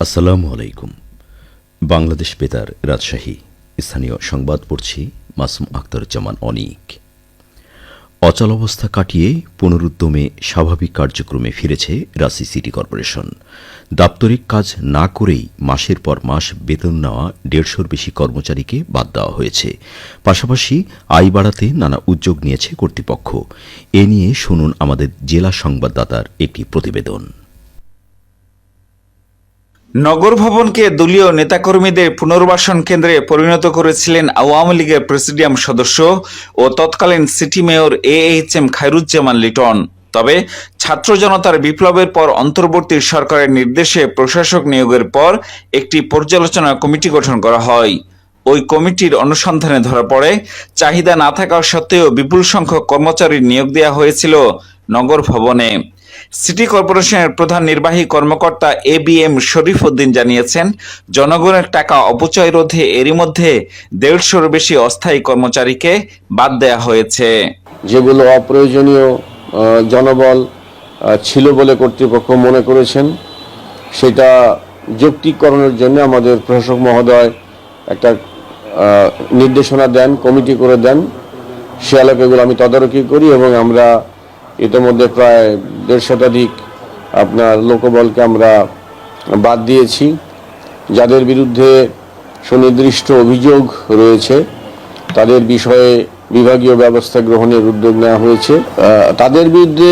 আসসালামু আলাইকুম। বাংলাদেশ বেতার রাজশাহী স্থানীয় সংবাদ পড়ছি মাসুম আখতারুজ্জামান অনিক। অচলাবস্থা কাটিয়ে পুনরুদ্যমে স্বাভাবিক কার্যক্রমে ফিরেছে রাজশাহী সিটি কর্পোরেশন। দাপ্তরিক কাজ না করেই মাসের পর মাস বেতন নেওয়া ১৫০-র বেশি কর্মচারীকে বাদ দেওয়া হয়েছে। পাশাপাশি আয় বাড়াতে নানা উদ্যোগ নিয়েছে কর্তৃপক্ষ। এ নিয়ে শুনুন আমাদের জেলা সংবাদদাতার একটি প্রতিবেদন। নগর ভবনকে দলীয় নেতাকর্মীদের পুনর্বাসন কেন্দ্রে পরিণত করেছিলেন আওয়ামী লীগের প্রেসিডিয়াম সদস্য ও তৎকালীন city mayor AHM Khairuzzaman Liton. তবে ছাত্র জনতার বিপ্লবের পর অন্তর্বর্তী সরকারের নির্দেশে প্রশাসক নিয়োগের পর একটি পর্যালোচনা কমিটি গঠন করা হয়। ওই কমিটির অনুসন্ধানে ধরা পড়ে চাহিদা না থাকা সত্ত্বেও বিপুল সংখ্যক কর্মচারীর নিয়োগ দেওয়া হয়েছিল নগর ভবনে। সিটি কর্পোরেশনের প্রধান নির্বাহী কর্মকর্তা ABM শরীফ উদ্দিন জানিয়েছেন, জনগণের টাকা অপচয় রোধে এরই মধ্যে ১৫০-র বেশি অস্থায়ী কর্মচারীকে বাদ দেওয়া হয়েছে। যেগুলো অপ্রয়োজনীয় জনবল ছিল বলে কর্তৃপক্ষ মনে করেছেন, সেটা যৌক্তিকরণের জন্য আমাদের প্রশাসক মহোদয় একটা নির্দেশনা দেন, কমিটি করে দেন। সে আলোকে এগুলো আমি তদারকি করি এবং আমরা ইতিমধ্যে প্রায় ১৫০ শতাধিক আপনার লোকবলকে আমরা বাদ দিয়েছি। যাদের বিরুদ্ধে সুনির্দিষ্ট অভিযোগ রয়েছে তাদের বিষয়ে বিভাগীয় ব্যবস্থা গ্রহণের উদ্যোগ নেওয়া হয়েছে। তাদের বিরুদ্ধে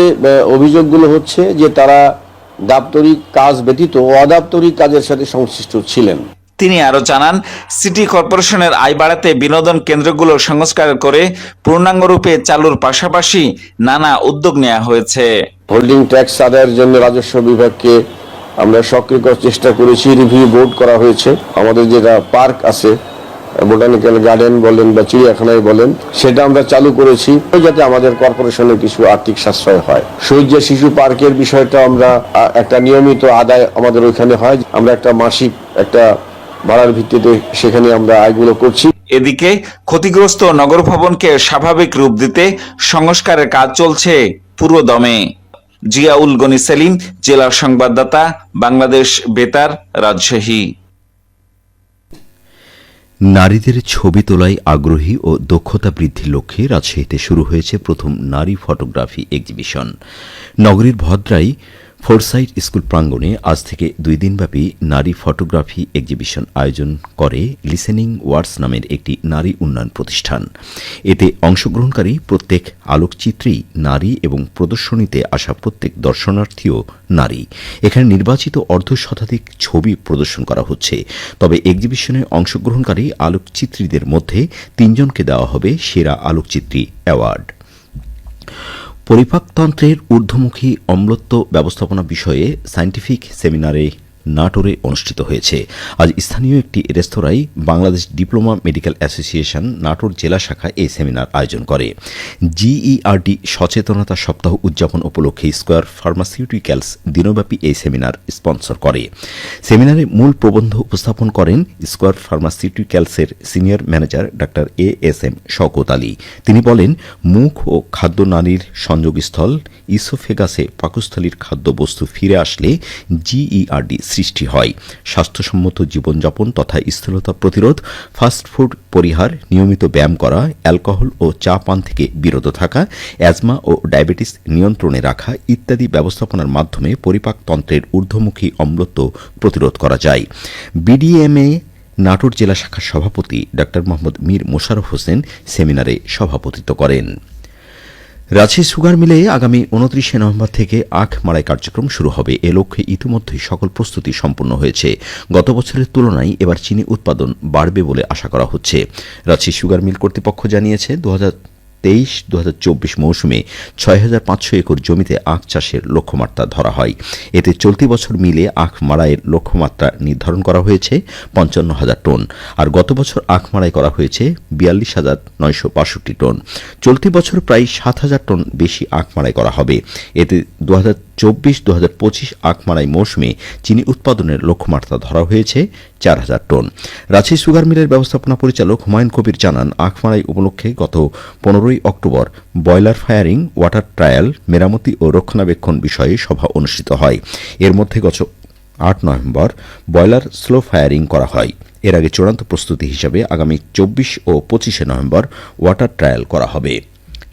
অভিযোগগুলো হচ্ছে যে তারা দাপ্তরিক কাজ ব্যতীত অদাপ্তরিক কাজের সাথে সংশ্লিষ্ট ছিলেন। তিনি আরো জানান, সিটি কর্পোরেশনের আয় বাড়াতে বিনোদন কেন্দ্রগুলো সংস্কার করে পূর্ণাঙ্গরূপে চালুর পাশাপাশি নানা উদ্যোগ নেওয়া হয়েছে। হোল্ডিং ট্যাক্স আদায়ের জন্য রাজস্ব বিভাগকে আমরা সক্রিয় করার চেষ্টা করেছি। রিভিউ বোর্ড করা হয়েছে। আমাদের যেটা পার্ক আছে, বোটানিক্যাল গার্ডেন বলেন বা চিড়িয়াখানায় বলেন, সেটা আমরা চালু করেছি যাতে আমাদের কর্পোরেশনের কিছু আর্থিক সাশ্রয় হয়। শহীদ শিশু পার্কের বিষয়টা আমরা একটা নিয়মিত আদায় আমাদের ওইখানে হয়। আমরা একটা মাসিক একটা ভাড়ার ভিত্তিতে সেখানে আমরা আয়গুলো করছি। এদিকে ক্ষতিগ্রস্ত নগর ভবনকে স্বাভাবিক রূপ দিতে সংস্কারের কাজ চলছে পুরো দমে। জিয়াউল গনি সেলিম, জেলা সংবাদদাতা, বাংলাদেশ বেতার, রাজশাহী। নারীদের ছবি তোলায় আগ্রহী ও দক্ষতা বৃদ্ধির লক্ষ্যে রাজশাহীতে শুরু হয়েছে প্রথম নারী ফটোগ্রাফি এক্সিবিশন। নগরীর ভদ্রাই ফোরসাইট স্কুল প্রাঙ্গণে আজ থেকে 2 দিনব্যাপী নারী ফটোগ্রাফি এক্সিবিশন আয়োজন করে লিসেনিং ওয়ার্ডস নামের একটি নারী উন্নয়ন প্রতিষ্ঠান। এতে অংশগ্রহণকারী প্রত্যেক আলোকচিত্রী নারী এবং প্রদর্শনীতে আসা প্রত্যেক দর্শনার্থীও নারী। এখানে নির্বাচিত 1/2 শতাধিক ছবি প্রদর্শন করা হচ্ছে। তবে এক্সিবিশনে অংশগ্রহণকারী আলোকচিত্রীদের মধ্যে 3 জনকে দেওয়া হবে সেরা আলোকচিত্রী অ্যাওয়ার্ড। পরিপাকতন্ত্রের ঊর্ধ্বমুখী অম্লত্ব ব্যবস্থাপনা বিষয়ে সায়েন্টিফিক সেমিনারে নাটোরে অনুষ্ঠিত হয়েছে। আজ স্থানীয় একটি রেস্তোরাঁয় Bangladesh diploma medical association Natore জেলা শাখা এই সেমিনার আয়োজন করে। GERD সচেতনতা সপ্তাহ উদযাপন উপলক্ষে স্কয়ার ফার্মাসিউটিক্যালস দিনব্যাপী এই সেমিনার স্পন্সর করে। সেমিনারে মূল প্রবন্ধ উপস্থাপন করেন স্কয়ার ফার্মাসিউটিক্যালসের সিনিয়র ম্যানেজার ডা ASM শওকত আলী। তিনি বলেন, মুখ ও খাদ্য নালীর সংযোগস্থল ইসোফেগাসে পাকস্থলীর খাদ্যবস্তু ফিরে আসলে GERD সৃষ্টি হয়। স্বাস্থ্যসম্মত জীবনযাপন তথা স্থূলতা প্রতিরোধ, ফাস্টফুড পরিহার, নিয়মিত ব্যায়াম করা, অ্যালকোহল ও চা পান থেকে বিরত থাকা, অ্যাজমা ও ডায়াবেটিস নিয়ন্ত্রণে রাখা ইত্যাদি ব্যবস্থাপনার মাধ্যমে পরিপাকতন্ত্রের ঊর্ধ্বমুখী অম্লত্ব প্রতিরোধ করা যায়। BDMA নাটোর জেলা শাখার সভাপতি ডা মোহাম্মদ মীর মোশাররফ হোসেন সেমিনারে সভাপতিত্ব করেন। রাজশাহী সুগার মিলে আগামী 29 নভেম্বর থেকে আখ মাড়াই কার্যক্রম শুরু হবে। এ লক্ষ্যে ইতিমধ্যেই সকল প্রস্তুতি সম্পন্ন হয়েছে। গত বছরের তুলনায় এবার চিনি উৎপাদন বাড়বে বলে আশা করা হচ্ছে। রাজশাহী সুগার মিল কর্তৃপক্ষ জানিয়েছে, 2023-2024 মৌসুমে 6500 একর জমিতে আখ চাষের লক্ষ্যমাত্রা ধরা হয়। এতে চলতি বছর মিলে আখ মাড়াইয়ের লক্ষ্যমাত্রা নির্ধারণ করা হয়েছে 55,000 টন, আর গত বছর আখ মাড়াই করা হয়েছে 42,962 টন। চলতি বছর প্রায় 7,000 টন বেশি আখ মাড়াই করা হবে। এতে 2024-2025 আখ মাড়াই মৌসুমে চিনি উৎপাদনের লক্ষ্যমাত্রা ধরা হয়েছে 4,000 টন। রাজশাহী সুগার মিলের ব্যবস্থাপনা পরিচালক হুমায়ুন কবির জানান, আখ মাড়াই উপলক্ষে গত 15 October boiler firing, water trial, মেরামতি ও রক্ষণাবেক্ষণ বিষয়ে সভা অনুষ্ঠিত হয়। এর মধ্যে 8 নভেম্বর বয়লার স্লো ফায়ারিং করা হয়। এর আগে চূড়ান্ত প্রস্তুতি হিসাবে আগামী 24 ও 25 নভেম্বর ওয়াটার ট্রায়াল করা হবে।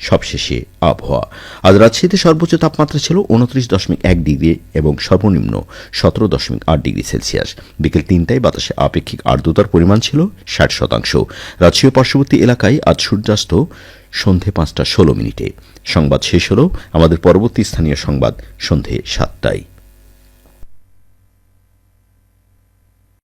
সবশেষে আবহাওয়া। আজ রাজশাহীতে সর্বোচ্চ তাপমাত্রা ছিল 29.1 ডিগ্রি এবং সর্বনিম্ন 17.8 ডিগ্রি সেলসিয়াস। বিকেল 3টায় বাতাসে আপেক্ষিক আর্দ্রতার পরিমাণ ছিল 60%। রাজশাহী পার্শ্ববর্তী এলাকায় আজ সূর্যাস্ত সন্ধে 5টা 16 মিনিটে। সংবাদ শেষ হল। আমাদের পরবর্তী স্থানীয় সংবাদ সন্ধে 7টায়।